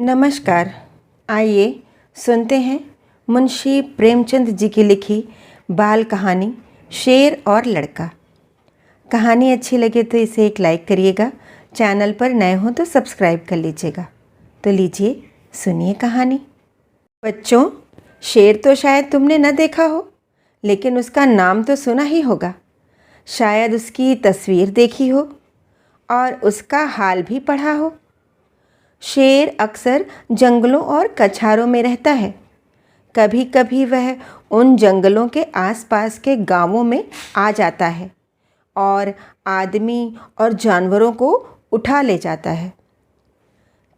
नमस्कार। आइए सुनते हैं मुंशी प्रेमचंद जी की लिखी बाल कहानी शेर और लड़का। कहानी अच्छी लगे तो इसे एक लाइक करिएगा। चैनल पर नए हो तो सब्सक्राइब कर लीजिएगा। तो लीजिए सुनिए कहानी। बच्चों, शेर तो शायद तुमने न देखा हो, लेकिन उसका नाम तो सुना ही होगा। शायद उसकी तस्वीर देखी हो और उसका हाल भी पढ़ा हो। शेर अक्सर जंगलों और कछारों में रहता है। कभी कभी वह उन जंगलों के आसपास के गांवों में आ जाता है और आदमी और जानवरों को उठा ले जाता है।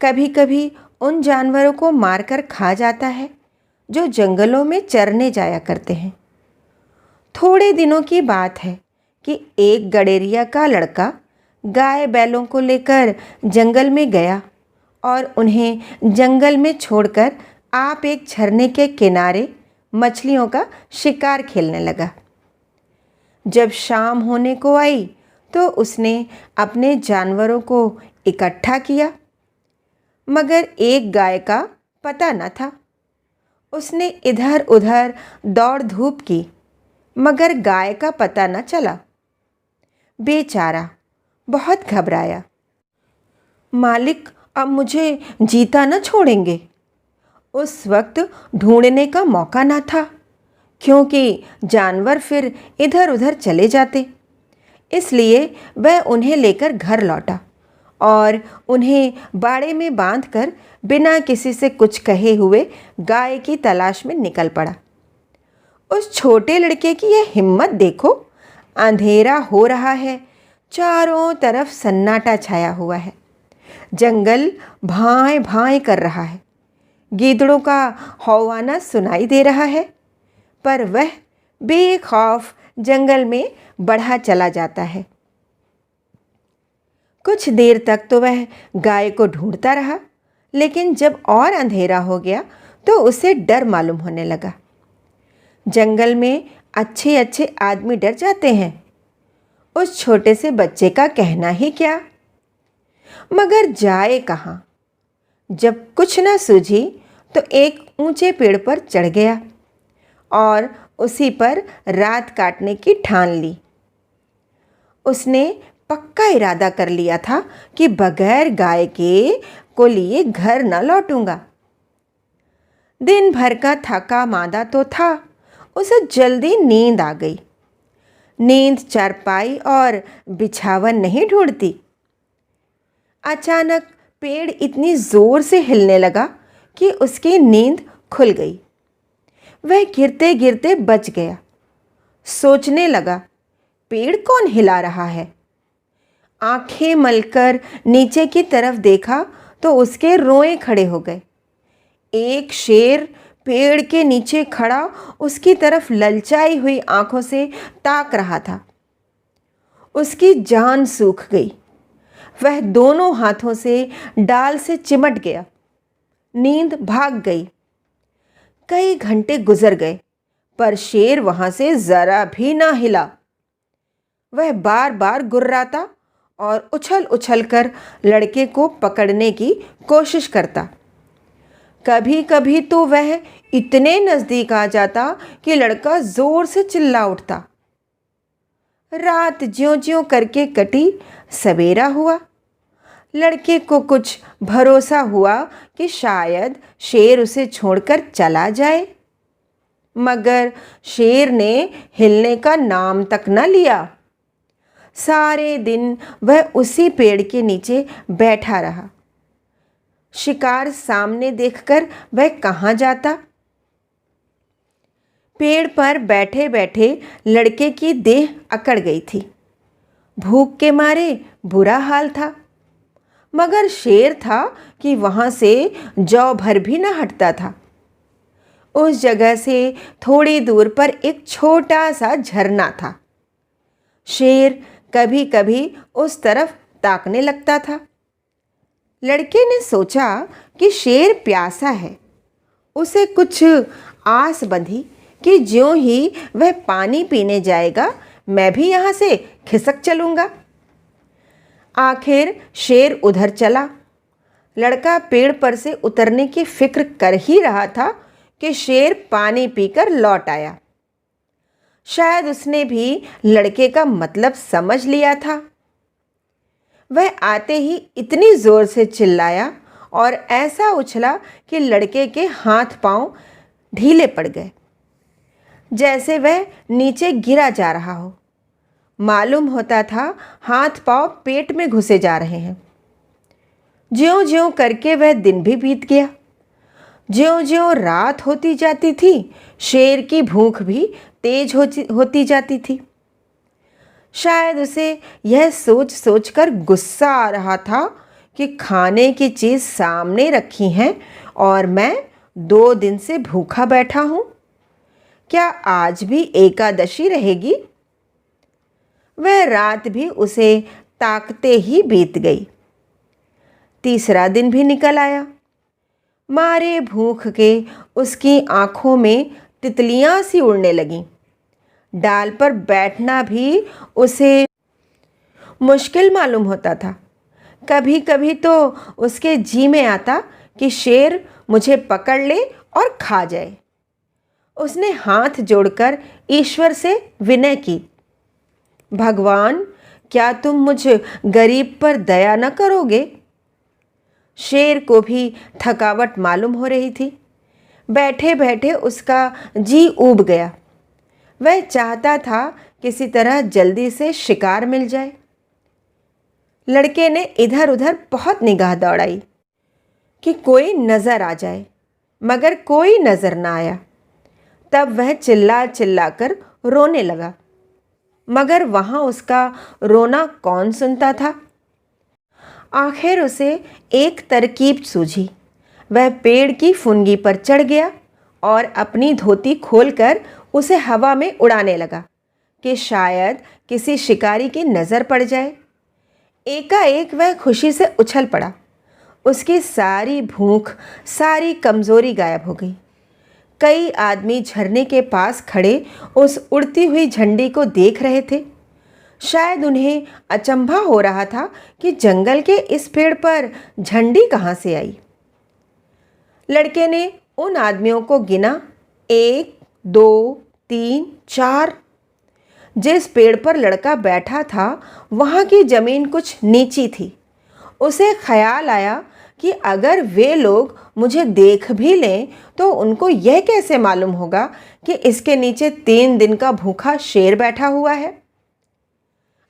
कभी कभी उन जानवरों को मारकर खा जाता है जो जंगलों में चरने जाया करते हैं। थोड़े दिनों की बात है कि एक गडेरिया का लड़का गाय बैलों को लेकर जंगल में गया और उन्हें जंगल में छोड़कर आप एक झरने के किनारे मछलियों का शिकार खेलने लगा। जब शाम होने को आई तो उसने अपने जानवरों को इकट्ठा किया, मगर एक गाय का पता न था। उसने इधर उधर दौड़ धूप की, मगर गाय का पता न चला। बेचारा बहुत घबराया। मालिक अब मुझे जीता न छोड़ेंगे। उस वक्त ढूंढने का मौका ना था, क्योंकि जानवर फिर इधर उधर चले जाते। इसलिए वह उन्हें लेकर घर लौटा और उन्हें बाड़े में बांधकर बिना किसी से कुछ कहे हुए गाय की तलाश में निकल पड़ा। उस छोटे लड़के की यह हिम्मत देखो। अंधेरा हो रहा है, चारों तरफ सन्नाटा छाया हुआ है। जंगल भाएं भाएं कर रहा है। गीदड़ों का हौवाना सुनाई दे रहा है, पर वह बेखौफ जंगल में बढ़ा चला जाता है। कुछ देर तक तो वह गाय को ढूंढता रहा, लेकिन जब और अंधेरा हो गया तो उसे डर मालूम होने लगा। जंगल में अच्छे अच्छे आदमी डर जाते हैं, उस छोटे से बच्चे का कहना ही क्या। मगर जाए कहाँ। जब कुछ न सूझी तो एक ऊंचे पेड़ पर चढ़ गया और उसी पर रात काटने की ठान ली। उसने पक्का इरादा कर लिया था कि बगैर गाय को लिए घर न लौटूंगा। दिन भर का थका मांदा तो था, उसे जल्दी नींद आ गई। नींद चारपाई और बिछावन नहीं ढूंढती। अचानक पेड़ इतनी जोर से हिलने लगा कि उसकी नींद खुल गई। वह गिरते गिरते बच गया। सोचने लगा, पेड़ कौन हिला रहा है। आंखें मलकर नीचे की तरफ देखा तो उसके रोए खड़े हो गए। एक शेर पेड़ के नीचे खड़ा उसकी तरफ ललचाई हुई आंखों से ताक रहा था। उसकी जान सूख गई। वह दोनों हाथों से डाल से चिमट गया। नींद भाग गई। कई घंटे गुजर गए, पर शेर वहां से जरा भी ना हिला। वह बार बार गुर्राता और उछल उछल कर लड़के को पकड़ने की कोशिश करता। कभी कभी तो वह इतने नजदीक आ जाता कि लड़का जोर से चिल्ला उठता। रात ज्यों ज्यों करके कटी। सवेरा हुआ। लड़के को कुछ भरोसा हुआ कि शायद शेर उसे छोड़कर चला जाए, मगर शेर ने हिलने का नाम तक न लिया। सारे दिन वह उसी पेड़ के नीचे बैठा रहा। शिकार सामने देखकर वह कहाँ जाता। पेड़ पर बैठे बैठे लड़के की देह अकड़ गई थी। भूख के मारे बुरा हाल था, मगर शेर था कि वहां से जौ भर भी न हटता था। उस जगह से थोड़ी दूर पर एक छोटा सा झरना था। शेर कभी कभी उस तरफ ताकने लगता था। लड़के ने सोचा कि शेर प्यासा है। उसे कुछ आस बंधी कि ज्यों ही वह पानी पीने जाएगा, मैं भी यहाँ से खिसक चलूँगा। आखिर शेर उधर चला। लड़का पेड़ पर से उतरने की फिक्र कर ही रहा था कि शेर पानी पीकर लौट आया। शायद उसने भी लड़के का मतलब समझ लिया था। वह आते ही इतनी जोर से चिल्लाया और ऐसा उछला कि लड़के के हाथ पांव ढीले पड़ गए, जैसे वह नीचे गिरा जा रहा हो। मालूम होता था हाथ पांव पेट में घुसे जा रहे हैं। ज्यों ज्यों करके वह दिन भी बीत गया। ज्यों ज्यों रात होती जाती थी, शेर की भूख भी तेज होती जाती थी। शायद उसे यह सोच सोचकर गुस्सा आ रहा था कि खाने की चीज़ सामने रखी है और मैं 2 दिन से भूखा बैठा हूँ। क्या आज भी एकादशी रहेगी? वह रात भी उसे ताकते ही बीत गई। तीसरा दिन भी निकल आया। मारे भूख के उसकी आंखों में तितलियां सी उड़ने लगीं। डाल पर बैठना भी उसे मुश्किल मालूम होता था। कभी कभी तो उसके जी में आता कि शेर मुझे पकड़ ले और खा जाए। उसने हाथ जोड़कर ईश्वर से विनय की, भगवान, क्या तुम मुझ गरीब पर दया न करोगे? शेर को भी थकावट मालूम हो रही थी। बैठे बैठे उसका जी ऊब गया। वह चाहता था किसी तरह जल्दी से शिकार मिल जाए। लड़के ने इधर उधर बहुत निगाह दौड़ाई कि कोई नजर आ जाए, मगर कोई नजर ना आया। तब वह चिल्ला चिल्ला कर रोने लगा, मगर वहां उसका रोना कौन सुनता था। आखिर उसे एक तरकीब सूझी। वह पेड़ की फुनगी पर चढ़ गया और अपनी धोती खोलकर उसे हवा में उड़ाने लगा कि शायद किसी शिकारी की नज़र पड़ जाए। एकाएक वह खुशी से उछल पड़ा। उसकी सारी भूख, सारी कमज़ोरी गायब हो गई। कई आदमी झरने के पास खड़े उस उड़ती हुई झंडी को देख रहे थे। शायद उन्हें अचंभा हो रहा था कि जंगल के इस पेड़ पर झंडी कहाँ से आई। लड़के ने उन आदमियों को गिना, 1 2 3 4। जिस पेड़ पर लड़का बैठा था वहाँ की जमीन कुछ नीची थी। उसे ख्याल आया कि अगर वे लोग मुझे देख भी लें तो उनको यह कैसे मालूम होगा कि इसके नीचे 3 दिन का भूखा शेर बैठा हुआ है।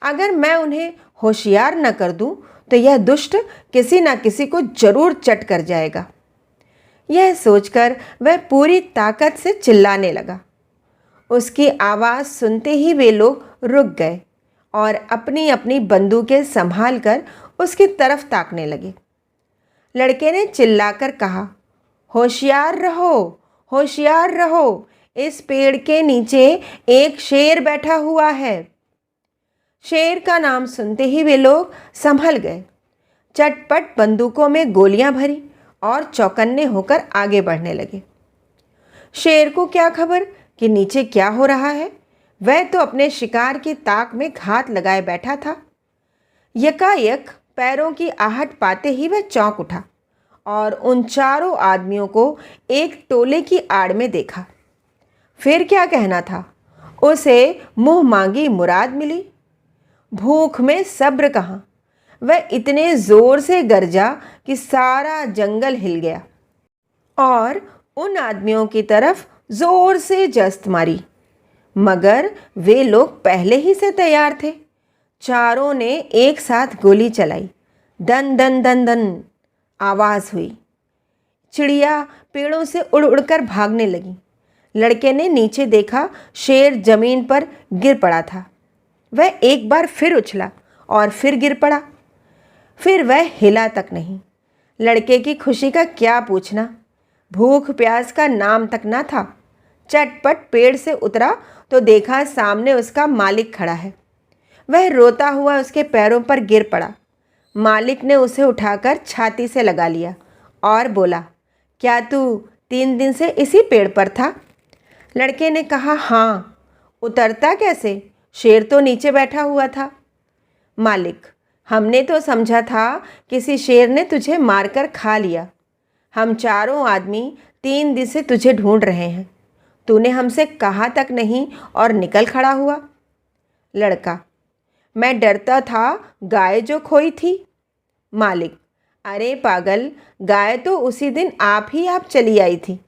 अगर मैं उन्हें होशियार न कर दूं तो यह दुष्ट किसी न किसी को जरूर चट कर जाएगा। यह सोचकर वह पूरी ताकत से चिल्लाने लगा। उसकी आवाज़ सुनते ही वे लोग रुक गए और अपनी अपनी बंदूकें संभाल कर उसकी तरफ ताकने लगे। लड़के ने चिल्लाकर कहा, होशियार रहो, होशियार रहो, इस पेड़ के नीचे एक शेर बैठा हुआ है। शेर का नाम सुनते ही वे लोग संभल गए। चटपट बंदूकों में गोलियां भरी और चौकन्ने होकर आगे बढ़ने लगे। शेर को क्या खबर कि नीचे क्या हो रहा है। वह तो अपने शिकार की ताक में घात लगाए बैठा था। यकायक पैरों की आहट पाते ही वह चौंक उठा और उन चारों आदमियों को एक टोले की आड़ में देखा। फिर क्या कहना था, उसे मुंह मांगी मुराद मिली। भूख में सब्र कहाँ। वह इतने जोर से गरजा कि सारा जंगल हिल गया और उन आदमियों की तरफ जोर से जस्त मारी, मगर वे लोग पहले ही से तैयार थे। चारों ने एक साथ गोली चलाई। दन दन दन दन आवाज़ हुई। चिड़िया पेड़ों से उड़ उड़कर भागने लगी। लड़के ने नीचे देखा, शेर जमीन पर गिर पड़ा था। वह एक बार फिर उछला और फिर गिर पड़ा। फिर वह हिला तक नहीं। लड़के की खुशी का क्या पूछना। भूख प्यास का नाम तक ना था। चटपट पेड़ से उतरा तो देखा सामने उसका मालिक खड़ा है। वह रोता हुआ उसके पैरों पर गिर पड़ा। मालिक ने उसे उठाकर छाती से लगा लिया और बोला, क्या तू 3 दिन से इसी पेड़ पर था? लड़के ने कहा, हाँ। उतरता कैसे? शेर तो नीचे बैठा हुआ था। मालिक, हमने तो समझा था किसी शेर ने तुझे मारकर खा लिया। हम चारों आदमी 3 दिन से तुझे ढूंढ रहे हैं। तूने हमसे कहा तक नहीं और निकल खड़ा हुआ। लड़का, मैं डरता था गाय जो खोई थी। मालिक, अरे पागल, गाय तो उसी दिन आप चली आई थी।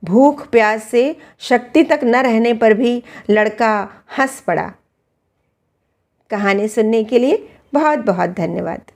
भूख प्यास से शक्ति तक न रहने पर भी लड़का हंस पड़ा। कहानी सुनने के लिए बहुत बहुत धन्यवाद।